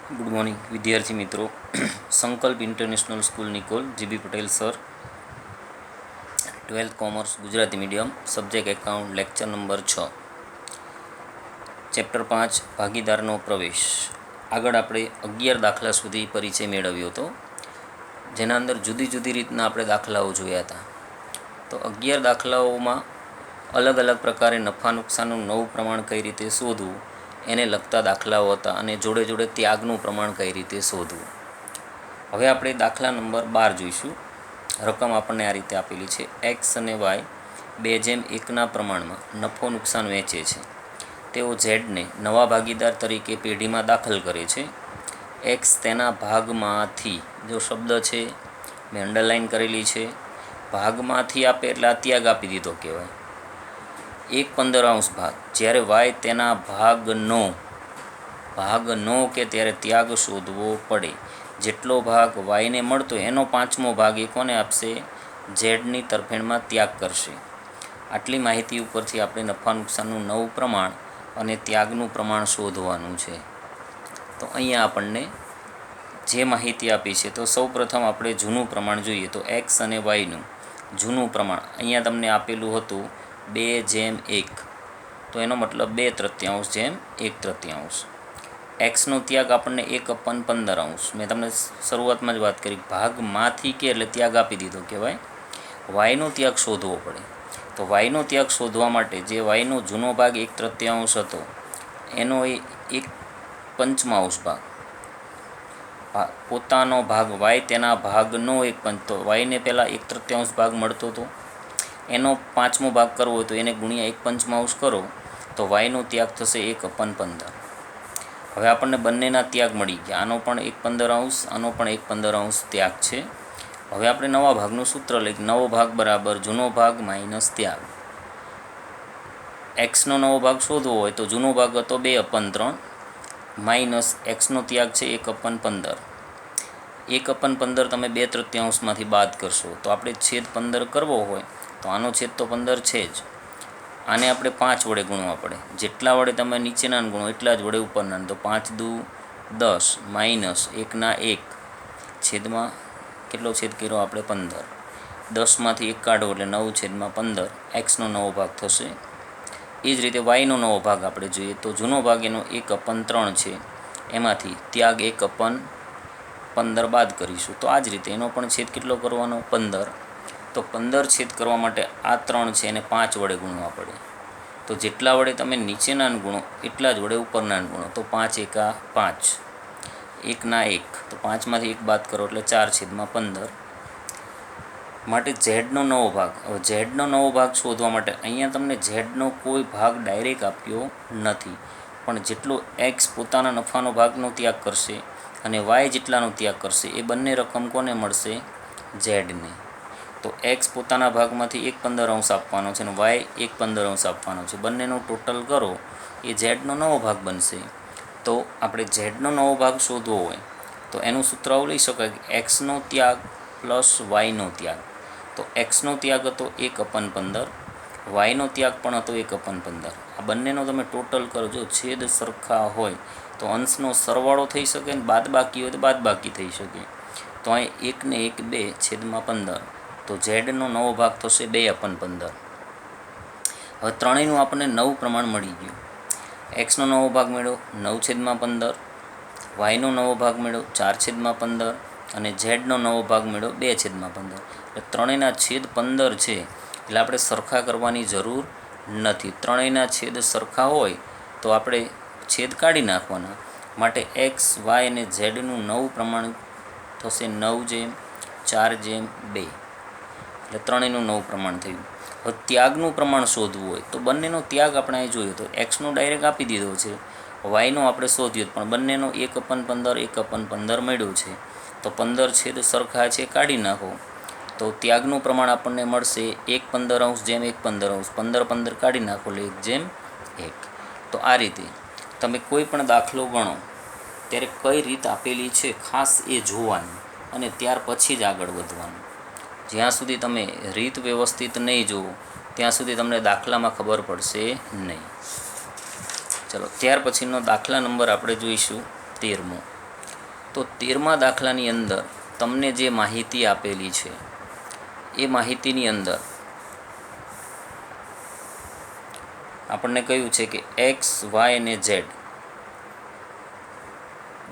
Good morning વિદ્યાર્થી મિત્રો. સંકલ્પ international school Nikol, GB Patel sir, 12th commerce Gujarati medium, subject account, lecture number 6, chapter 5 ભાગીદારનો પ્રવેશ. આગળ આપણે 11 દાખલા સુધી પરિચય મેળવ્યો હતો, જેના અંદર જુદી જુદી રીતના આપણે દાખલાઓ જોયા હતા. તો 11 દાખલાઓમાં અલગ અલગ પ્રકારે નફા નુકસાનનું નવું પ્રમાણ કઈ રીતે શોધવું એને લગતા દાખલાઓ હતા, અને જોડે જોડે ત્યાગનું પ્રમાણ કઈ રીતે શોધવું. હવે આપણે દાખલા નંબર 12 જોઈશું. રકમ આપણને આ રીતે આપેલી છે: એક્સ અને વાય 2:1 પ્રમાણમાં નફો નુકસાન વેચે છે. તેઓ ઝેડને નવા ભાગીદાર તરીકે પેઢીમાં દાખલ કરે છે. એક્સ તેના ભાગમાંથી, જો શબ્દ છે મેં અંડરલાઇન કરેલી છે, ભાગમાંથી આપે એટલે આ ત્યાગ આપી દીધો કહેવાય. 1/15 ભાગ. જ્યારે વાય તેના ભાગનો કે ત્યારે ત્યાગ શોધવો પડે. જેટલો ભાગ વાયને મળતો એનો 5મો ભાગ એ કોને આપશે? ઝેડની તરફેણમાં ત્યાગ કરશે. આટલી માહિતી ઉપરથી આપણે નફા નુકસાનનું નવું પ્રમાણ અને ત્યાગનું પ્રમાણ શોધવાનું છે. તો અહીંયા આપણને જે માહિતી આપી છે, તો સૌપ્રથમ આપણે જૂનું પ્રમાણ જોઈએ. તો એક્સ અને વાયનું જૂનું પ્રમાણ અહીંયા તમને આપેલું હતું 2:1, તો એનો મતલબ 2/3:1/3. એક્સનો ત્યાગ આપણને 1/15. મેં તમને શરૂઆતમાં જ વાત કરી, ભાગમાંથી કે એટલે ત્યાગ આપી દીધો કહેવાય. વાયનો ત્યાગ શોધવો પડે. તો વાયનો ત્યાગ શોધવા માટે જે વાયનો જૂનો ભાગ 1/3 હતો એનો 1/5 ભાગ, પોતાનો ભાગ વાય તેના ભાગનો 1/5, તો વાયને પહેલાં 1/3 ભાગ મળતો હતો, એનો 5મો ભાગ કરવો હોય તો એને ગુણ્યા 1/5 કરો, તો વાયનો ત્યાગ થશે 1/15. હવે આપણને બંનેના ત્યાગ મળી ગયા. આનો પણ 1/15, આનો પણ 1/15 ત્યાગ છે. હવે આપણે નવા ભાગનું સૂત્ર લઈએ. નવો ભાગ બરાબર જૂનો ભાગ માઇનસ ત્યાગ. એક્સનો નવો ભાગ શોધવો હોય તો જૂનો ભાગ હતો 2/3 માઇનસ એક્સનો ત્યાગ છે 1/15. 1/15 તમે 2/3 બાદ કરશો તો આપણે છેદ 15 કરવો હોય તો આનો છેદ તો 15 છે જ. આને આપણે 5 વડે ગુણવા પડે. જેટલા વડે તમે નીચેના ગુણો એટલા જ વડે ઉપરના. તો 5×2 = 10 માઇનસ 1/1 છેદમાં કેટલો છેદ કર્યો આપણે? 15. 10માંથી 1 કાઢો એટલે 9/15 એક્સનો નવો ભાગ થશે. એ જ રીતે વાયનો નવો ભાગ આપણે જોઈએ તો જૂનો ભાગ એનો 1/3 છે, એમાંથી ત્યાગ 1/15 બાદ કરીશું. તો આ જ રીતે એનો પણ છેદ કેટલો કરવાનો? 15. તો 15 છેદ કરવા માટે આ 3 છે એને 5 વડે ગુણવા પડે. તો જેટલા વડે તમે નીચેના ગુણો એટલા જ વડે ઉપરના ગુણો. તો 5×1 = 5, 1/1, તો 5માંથી 1 બાદ કરો એટલે 4/15. માટે ઝેડનો નવો ભાગ. હવે ઝેડનો નવો ભાગ શોધવા માટે અહીંયા તમને ઝેડનો કોઈ ભાગ ડાયરેક્ટ આપ્યો નથી, પણ જેટલો એક્સ પોતાના નફાનો ભાગનો ત્યાગ કરશે અને વાય જેટલાનો ત્યાગ કરશે એ બંને રકમ કોને મળશે? ઝેડને. તો એક્સ પોતાના ભાગમાંથી 1/15 આપવાનો છે અને વાય 1/15 આપવાનો છે. બંનેનો ટોટલ કરો એ ઝેડનો નવો ભાગ બનશે. તો આપણે ઝેડનો નવો ભાગ શોધવો હોય તો એનું સૂત્ર આવું લઈ શકાય કે એક્સનો ત્યાગ પ્લસ વાયનો ત્યાગ. તો એક્સનો ત્યાગ હતો 1/15, વાયનો ત્યાગ પણ હતો 1/15. આ બંનેનો તમે ટોટલ કરો. જો છેદ સરખા હોય તો અંશનો સરવાળો થઈ શકે ને બાદબાકી હોય તો બાદબાકી થઈ શકે. તો અહીં 1 ને 1 2/15. તો ઝેડનો નવો ભાગ થશે 2/15. હવે ત્રણેયનું આપણને નવું પ્રમાણ મળી ગયું. એક્સનો નવો ભાગ મેળવો 9/15, વાયનો નવો ભાગ મેળવો 4/15 અને ઝેડનો નવો ભાગ મેળવો 2/15. એટલે ત્રણેયના છેદ 15 છે, એટલે આપણે સરખા કરવાની જરૂર નથી. ત્રણેયના છેદ સરખા હોય તો આપણે છેદ કાઢી નાખવાના. માટે એક્સ, વાય અને ઝેડનું નવું પ્રમાણ થશે 9/4/2. એટલે ત્રણેયનું નવું પ્રમાણ થયું. હવે ત્યાગનું પ્રમાણ શોધવું હોય તો બંનેનો ત્યાગ આપણે અહીં જોયો તો એક્સનો ડાયરેક્ટ આપી દીધો છે, વાયનો આપણે શોધ્યો પણ બંનેનો 1/15 1/15 મળ્યું છે. તો 15 છેદ સરખા છે, કાઢી નાખો તો ત્યાગનું પ્રમાણ આપણને મળશે 1/15/1/15. 15 કાઢી નાખો એટલે 1/1. તો આ રીતે તમે કોઈ પણ દાખલો ગણો ત્યારે કઈ રીત આપેલી છે ખાસ એ જોવાની અને ત્યાર પછી જ આગળ વધવાનું. જ્યાં સુધી તમે રીત વ્યવસ્થિત નહીં જુઓ ત્યાં સુધી તમને દાખલામાં ખબર પડશે નહીં. ચલો ત્યાર પછીનો દાખલા નંબર આપણે જોઈશું 13મો. તો 13મા દાખલાની અંદર તમને જે માહિતી આપેલી છે એ માહિતીની અંદર આપણને કહ્યું છે કે એક્સ, વાય અને ઝેડ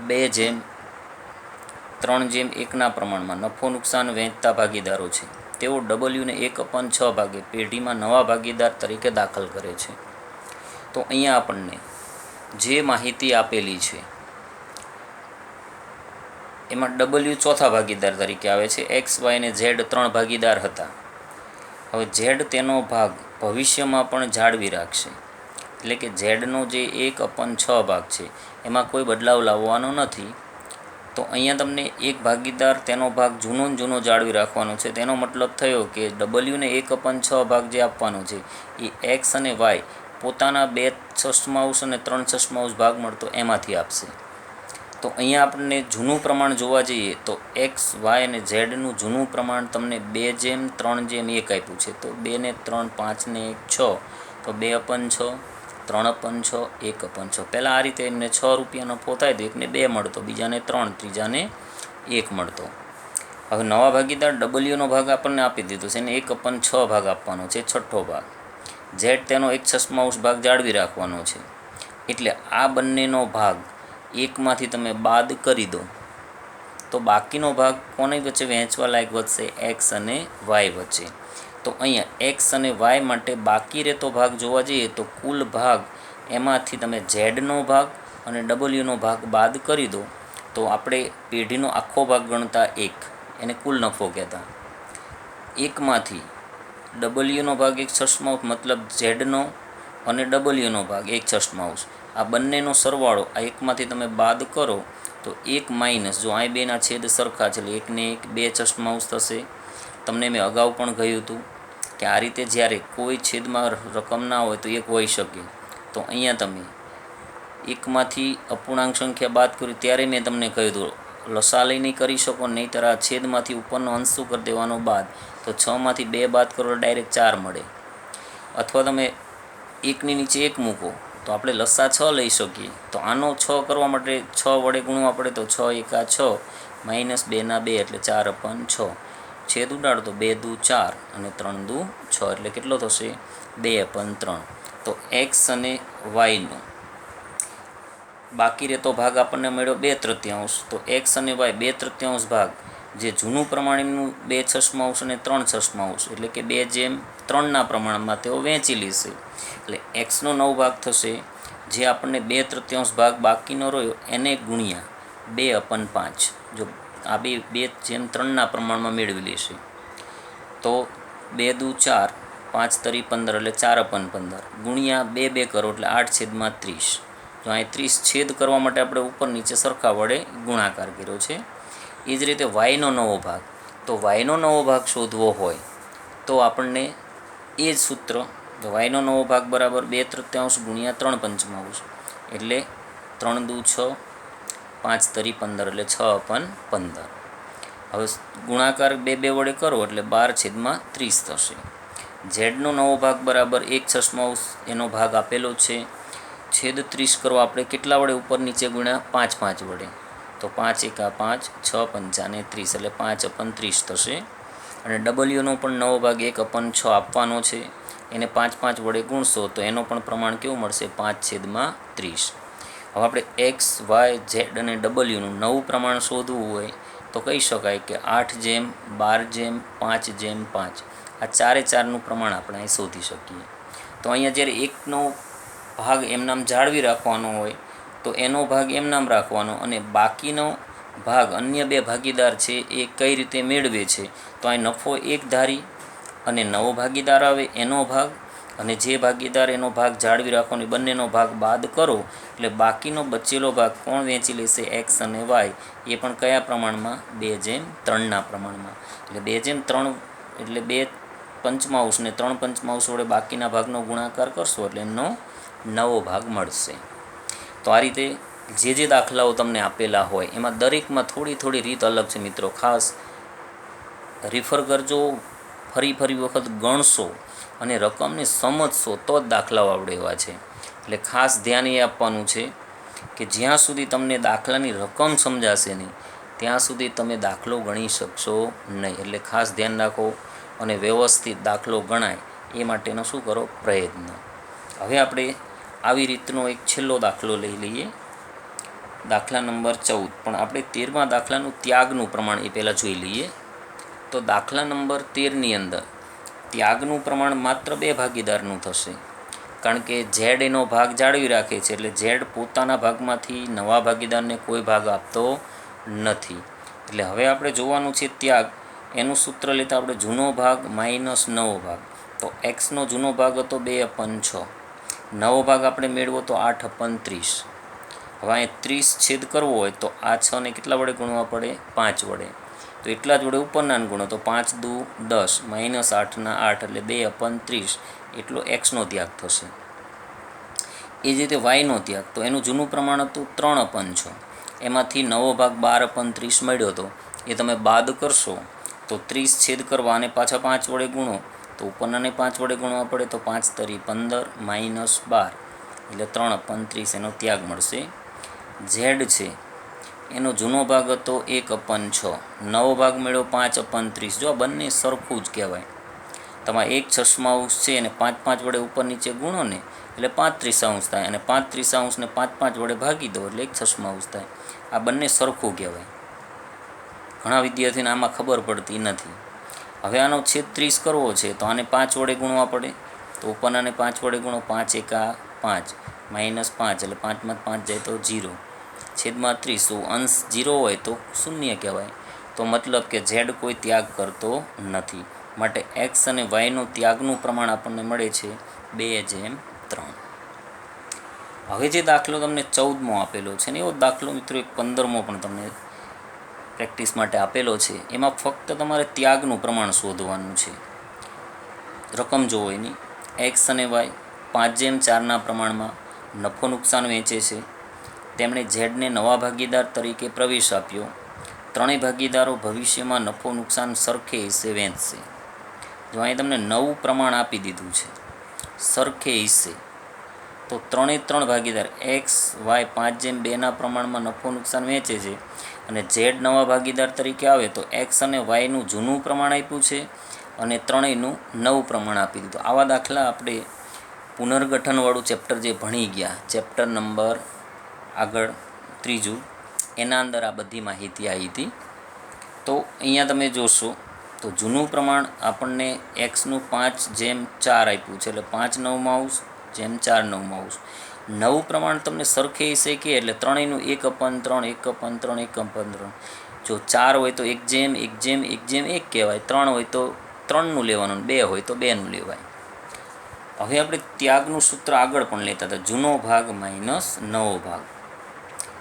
2:3:1ના પ્રમાણમાં નફો નુકસાન વહેંચતા ભાગીદારો છે. તેઓ ડબલ્યુને 1/6 ભાગે પેઢીમાં નવા ભાગીદાર તરીકે દાખલ કરે છે. તો અહીંયા આપણને જે માહિતી આપેલી છે એમાં ડબલ્યુ ચોથા ભાગીદાર તરીકે આવે છે. એક્સ, વાય અને ઝેડ 3 ભાગીદાર હતા. હવે ઝેડ તેનો ભાગ ભવિષ્યમાં પણ જાળવી રાખશે, એટલે કે ઝેડનો જે 1/6 ભાગ છે એમાં કોઈ બદલાવ લાવવાનો નથી. તો અહીંયા તમને એક ભાગીદાર તેનો ભાગ જૂનો ને જૂનો જાળવી રાખવાનો છે. તેનો મતલબ થયો કે ડબલ્યુને 1/6 ભાગ જે આપવાનો છે એ એક્સ અને વાય પોતાના 2/6 અને 3/6 ભાગ મળતો એમાંથી આપશે. તો અહીંયા આપણને જૂનું પ્રમાણ જોવા જઈએ તો એક્સ, વાય અને ઝેડનું જૂનું પ્રમાણ તમને 2:3:1 આપ્યું છે. તો 2 ને 3 5 ને 1 6, તો 2/6, 3/6, 1/6. પહેલાં આ રીતે એમને 6 રૂપિયા નફો થાય તો એકને 2 મળતો, બીજાને 3, ત્રીજાને 1 મળતો. હવે નવા ભાગીદાર ડબલ્યુનો ભાગ આપણને આપી દીધો છે, એને 1/6 ભાગ આપવાનો છે, છઠ્ઠો ભાગ. ઝેડ તેનો 1/6 ભાગ જાળવી રાખવાનો છે. એટલે આ બંનેનો ભાગ એકમાંથી તમે બાદ કરી દો તો બાકીનો ભાગ કોની વચ્ચે વહેંચવા લાયક વધશે? એક્સ અને વાય વચ્ચે. તો અહીંયા એક્સ અને વાય માટે બાકી રહેતો ભાગ જોવા જઈએ તો કુલ ભાગ એમાંથી તમે ઝેડનો ભાગ અને ડબલ્યુનો ભાગ બાદ કરી દો તો આપણે પેઢીનો આખો ભાગ ગણતા 1, એને કુલ નફો કહેતા. એકમાંથી ડબલ્યુનો ભાગ 1/6 મતલબ ઝેડનો અને ડબલ્યુનો ભાગ 1/6, આ બંનેનો સરવાળો આ એકમાંથી તમે બાદ કરો તો 1 માઇનસ, જો આ બેના છેદ સરખા છે એટલે 1 ને 1 2/6 થશે. તમને મેં અગાઉ પણ કહ્યું હતું કે આ રીતે જ્યારે કોઈ છેદમાં રકમ ના હોય તો 1 હોઈ શકે. તો અહીંયા તમે એકમાંથી અપૂર્ણાંક સંખ્યા બાદ કરી ત્યારે મેં તમને કહ્યું હતું લસા લઈને કરી શકો, નહીંતર આ છેદમાંથી ઉપરનો અંશ શું કરી દેવાનો બાદ. તો 6માંથી 2 બાદ કરો ડાયરેક્ટ 4 મળે. અથવા તમે 1ની નીચે 1 મૂકો તો આપણે લસા 6 લઈ શકીએ. તો આનો 6 કરવા માટે 6 વડે ગુણવા પડે તો 6 એકા 6 માઇનસ 2 ના 2 એટલે 4/6. છેદ ઉડાડો તો 2 દુ 4 અને 3 દુ 6 એટલે કેટલો થશે? 2/3. તો એક્સ અને વાયનો બાકી રહેતો ભાગ આપણને મળ્યો 2/3. તો એક્સ અને વાય 2/3 ભાગ જે જૂનું પ્રમાણનું 2/6 અને 3/6 એટલે કે 2:3ના પ્રમાણમાં તેઓ વહેંચી લેશે. એટલે એક્સનો 9 ભાગ થશે, જે આપણને 2/3 ભાગ બાકીનો રહ્યો એને ગુણ્યા 2/5. જો આ 2:3ના પ્રમાણમાં મેળવી લેશે તો 2 દુ 4, 5 તરી 15 એટલે 4/15 ગુણ્યા 2 કરો એટલે 8/30. જો અહીં 30 છેદ કરવા માટે આપણે ઉપર નીચે સરખા વડે ગુણાકાર કર્યો છે. એ જ રીતે વાયનો નવો ભાગ, તો વાયનો નવો ભાગ શોધવો હોય તો આપણને એ જ સૂત્ર, વાયનો નવો ભાગ બરાબર 2/3 ગુણ્યા 3/5 એટલે 3 દુ 6, 5 તરી 15 એટલે 6/15. હવે ગુણાકાર 2 વડે કરો એટલે 12/30 થશે. ઝેડનો નવો ભાગ બરાબર 1/6 એનો ભાગ આપેલો છે. છેદ 30 કરો આપણે કેટલા વડે ઉપર નીચે ગુણ્યા? 5 વડે. તો 5 એકા 5, 6 પંચા ને 30 એટલે 5/30 થશે. અને ડબલ્યુનો પણ નવો ભાગ 1/6 આપવાનો છે, એને 5 વડે ગુણશો તો એનો પણ પ્રમાણ કેવું મળશે? 5/30. હવે આપણે એક્સ, વાય, ઝેડ અને ડબલ્યુનું નવું પ્રમાણ શોધવું હોય તો કહી શકાય કે 8/12/5/5 આ 4/4નું પ્રમાણ આપણે અહીં શોધી શકીએ. તો અહીંયા જ્યારે એકનો ભાગ એમનામ જાળવી રાખવાનો હોય તો એનો ભાગ એમનામ રાખવાનો, અને બાકીનો ભાગ અન્ય 2 ભાગીદાર છે એ કઈ રીતે મેળવે છે તો અહીં નફો એક ધારી અને નવો ભાગીદાર આવે એનો ભાગ અને જે ભાગીદાર એનો ભાગ જાળવી રાખવાનો બંનેનો ભાગ બાદ કરો એટલે બાકીનો બચેલો ભાગ કોણ વહેંચી લેશે? એક્સ અને વાય. એ પણ કયા પ્રમાણમાં? 2/3ના પ્રમાણમાં. એટલે 2/3 એટલે 2/5 ને 3/5 વડે બાકીના ભાગનો ગુણાકાર કરશો એટલે એનો નવો ભાગ મળશે. તો આ રીતે જે દાખલાઓ તમને આપેલા હોય એમાં દરેકમાં થોડી રીત અલગ છે મિત્રો. ખાસ રિફર કરજો, ફરી વખત ગણશો અને રકમને સમજશો તો જ દાખલાઓ આવડે એવા છે. એટલે ખાસ ધ્યાન એ આપવાનું છે કે જ્યાં સુધી તમને દાખલાની રકમ સમજાશે નહીં ત્યાં સુધી તમે દાખલો ગણી શકશો નહીં. એટલે ખાસ ધ્યાન રાખો અને વ્યવસ્થિત દાખલો ગણાય એ માટેનો શું કરો પ્રયત્ન. હવે આપણે આવી રીતનો એક છેલ્લો દાખલો લઈ લઈએ, દાખલા નંબર 14. પણ આપણે 13મા દાખલાનું ત્યાગનું પ્રમાણ એ પહેલાં જોઈ લઈએ. તો દાખલા નંબર 13ની અંદર ત્યાગનું પ્રમાણ માત્ર 2 ભાગીદારનું થશે, કારણ કે ઝેડ એનો ભાગ જાળવી રાખે છે. એટલે ઝેડ પોતાના ભાગમાંથી નવા ભાગીદારને કોઈ ભાગ આપતો નથી. એટલે હવે આપણે જોવાનું છે ત્યાગ. એનું સૂત્ર લેતા આપણે જૂનો ભાગ માઇનસ નવો ભાગ. તો એક્સનો જૂનો ભાગ હતો 2/6, નવો ભાગ આપણે મેળવો તો 8/30. હવે અહીં 30 છેદ કરવો હોય તો આ 6ને કેટલા વડે ગુણવા પડે? 5 વડે. તો એટલા જ વડે ઉપરના ગુણો તો 5 દુ 10 માઇનસ 8ના 8 એટલે 2/30 એટલો એક્સનો ત્યાગ થશે. એ જ રીતે વાયનો ત્યાગ, તો એનું જૂનું પ્રમાણ હતું 3/6, એમાંથી નવો ભાગ 12/30 મળ્યો હતો. એ તમે બાદ કરશો તો 30 છેદ કરવા અને પાછા 5 વડે ગુણો તો ઉપરનાને 5 વડે ગુણવા પડે તો 5 તરી 15 માઇનસ 12 એટલે 3/30 એનો ત્યાગ મળશે. ઝેડ છે એનો જૂનો ભાગ હતો 1/6, નવો ભાગ મેળવ્યો 5/30. જો આ બંને સરખું જ કહેવાય. તમારે 1/6 છે અને 5 વડે ઉપર નીચે ગુણો ને એટલે 5/30 થાય, અને 5/30 ને 5 વડે ભાગી દો એટલે 1/6 થાય. આ બંને સરખું કહેવાય. ઘણા વિદ્યાર્થીને આમાં ખબર પડતી નથી. હવે આનો છેદ 30 કરવો છે તો આને 5 વડે ગુણવા પડે. તો ઉપરનાને 5 વડે ગુણો, 5 એકા 5 માઇનસ 5 એટલે 5 માં 5 જાય તો 0 છેદમાં 30. અંશ 0 હોય તો શૂન્ય કહેવાય. તો મતલબ કે ઝેડ કોઈ ત્યાગ કરતો નથી. માટે એક્સ અને વાયનું ત્યાગનું પ્રમાણ આપણને મળે છે 2/3. હવે જે દાખલો તમને 14મો આપેલો છે ને એવો દાખલો મિત્રો એક 15મો પણ તમને પ્રેક્ટિસ માટે આપેલો છે. એમાં ફક્ત તમારે ત્યાગનું પ્રમાણ શોધવાનું છે. રકમ જોવો એની, એક્સ અને વાય 5/4ના પ્રમાણમાં નફો નુકસાન વેચે છે. તેમણે ઝેડને નવા ભાગીદાર તરીકે પ્રવેશ આપ્યો. ત્રણેય ભાગીદારો ભવિષ્યમાં નફો નુકસાન સરખે હિસ્સે વહેંચશે. જો અહીં તમને નવું પ્રમાણ આપી દીધું છે સરખે હિસ્સે, તો 3 ભાગીદાર એક્સ વાય 5/2ના પ્રમાણમાં નફો નુકસાન વહેંચે છે અને ઝેડ નવા ભાગીદાર તરીકે આવે તો એક્સ અને વાયનું જૂનું પ્રમાણ આપ્યું છે અને ત્રણેયનું નવું પ્રમાણ આપી દીધું. આવા દાખલા આપણે પુનર્ગઠનવાળું ચેપ્ટર જે ભણી ગયા, ચેપ્ટર નંબર આગળ 3, એના અંદર આ બધી માહિતી આવી હતી. તો અહીંયા તમે જોશો તો જૂનું પ્રમાણ આપણને એક્સનું 5/4 આપ્યું છે, એટલે 5/9 નવું પ્રમાણ તમને સરખે હિસ્સે કહે એટલે ત્રણેયનું 1/3 1/3 1/3. જો 4 હોય તો 1/1 કહેવાય, 3 હોય તો 3નું લેવાનું, 2 હોય તો 2નું લેવાય. હવે આપણે ત્યાગનું સૂત્ર આગળ પણ લેતા હતા, જૂનો ભાગ માઇનસ નવો ભાગ.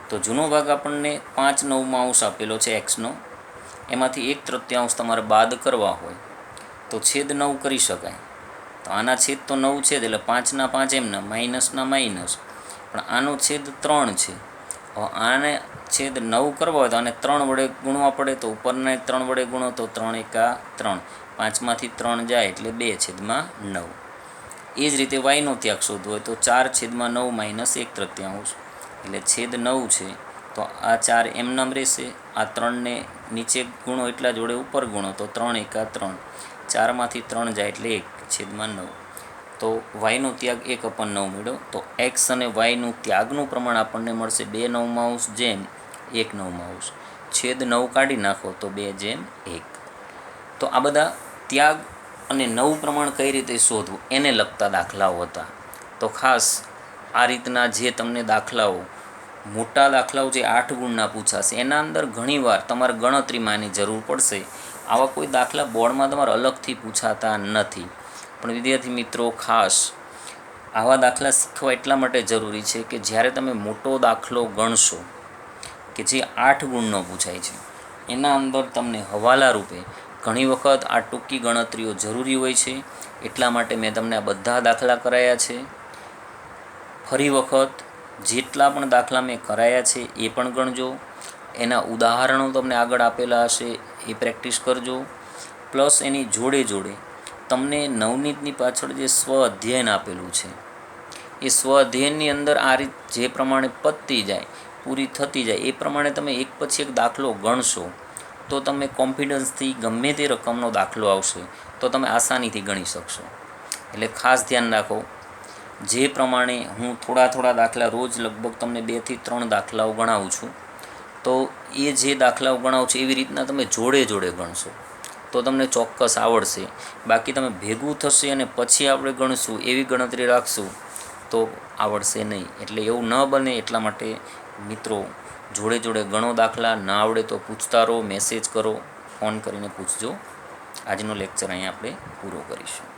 તો જૂનો ભાગ આપણને 5/9 આપેલો છે એક્સનો, એમાંથી 1/3 તમારે બાદ કરવા હોય તો છેદ 9 કરી શકાય. તો આના છેદ તો 9 છે જ એટલે 5ના 5 એમના, માઇનસના માઇનસ, પણ આનો છેદ 3 છે. હવે આને છેદ 9 કરવા હોય તો આને 3 વડે ગુણવા પડે. તો ઉપરને 3 વડે ગુણો તો 3 એકા 3, 5માંથી 3 જાય એટલે 2/9. એ જ રીતે વાયનો ત્યાગ શોધવો હોય તો 4/9 માઇનસ 1/3 એટલે છેદ 9 છે. તો આ 4 એમનામ રહેશે, આ 3ને નીચે ગુણો એટલા જોડે ઉપર ગુણો તો 3 એકા 3, 4માંથી 3 જાય એટલે 1/9. તો વાયનો ત્યાગ 1/9 મળ્યો. તો એક્સ અને વાયનું ત્યાગનું પ્રમાણ આપણને મળશે 2/9 છેદ 9 કાઢી નાખો તો 2/1. તો આ બધા ત્યાગ અને નવું પ્રમાણ કઈ રીતે શોધવું એને લગતા દાખલાઓ હતા. તો ખાસ આ રીતના જે તમને દાખલાઓ, મોટા દાખલાઓ જે 8 ગુણના પૂછાશે એના અંદર ઘણીવાર તમારે ગણતરીમાં એની જરૂર પડશે. આવા કોઈ દાખલા બોર્ડમાં તમારે અલગથી પૂછાતા નથી. પણ વિદ્યાર્થી મિત્રો ખાસ આવા દાખલા શીખવા એટલા માટે જરૂરી છે કે જ્યારે તમે મોટો દાખલો ગણશો કે જે 8 ગુણનો પૂછાય છે એના અંદર તમને હવાલા રૂપે ઘણી વખત આ ટૂંકી ગણતરીઓ જરૂરી હોય છે. એટલા માટે મેં તમને આ બધા દાખલા કરાયા છે. ફરી વખત જેટલા પણ દાખલા મેં કરાયા છે એ પણ ગણજો. એના ઉદાહરણો તમને આગળ આપેલા હશે એ પ્રેક્ટિસ કરજો. પ્લસ એની જોડે જોડે તમને નવનીતની પાછળ જે સ્વ અધ્યયન આપેલું છે એ સ્વઅધ્યયનની અંદર આ રીત જે પ્રમાણે પતતી જાય, પૂરી થતી જાય, એ પ્રમાણે તમે એક પછી એક દાખલો ગણશો તો તમે કોન્ફિડન્સથી ગમે તે રકમનો દાખલો આવશે તો તમે આસાનીથી ગણી શકશો. એટલે ખાસ ધ્યાન રાખો, જે પ્રમાણે હું થોડા દાખલા રોજ લગભગ તમને 2 થી 3 દાખલાઓ ગણાવું છું, તો એ જે દાખલાઓ ગણાવું છું એવી રીતના તમે જોડે ગણશો તો તમને ચોક્કસ આવડશે. બાકી તમે ભેગું થશે અને પછી આપણે ગણશું એવી ગણતરી રાખશું તો આવડશે નહીં. એટલે એવું ન બને એટલા માટે મિત્રો જોડે ગણો દાખલા. ના આવડે તો પૂછતા રહો, મેસેજ કરો, ફોન કરીને પૂછજો. આજનો લેક્ચર અહીંયા આપણે પૂરો કરીશું.